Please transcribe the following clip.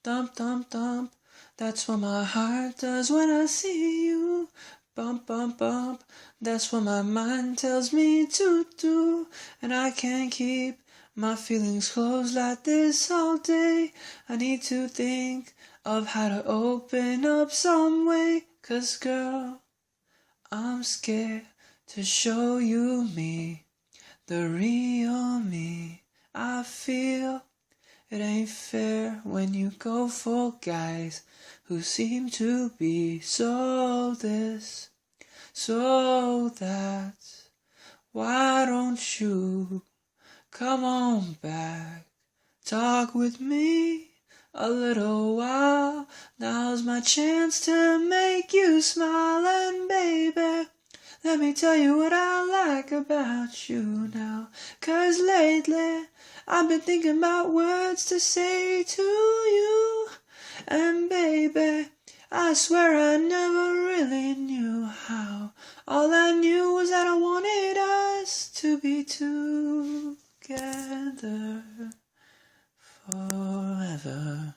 Thump, thump, thump. That's what my heart does when I see you. Bump, bump, bump. That's what my mind tells me to do. And I can't keep my feelings closed like this all day. I need to think of how to open up some way. 'Cause girl, I'm scared to show you me, the real me. I feel it ain't fair when you go for guys who seem to be so this, so that. Why don't you come on back, talk with me a little while. Now's my chance to make you smile, and baby, let me tell you what I like about you now. 'Cause lately I've been thinking about words to say to you. And baby, I swear I never really knew how. All I knew was that I wanted us to be together forever.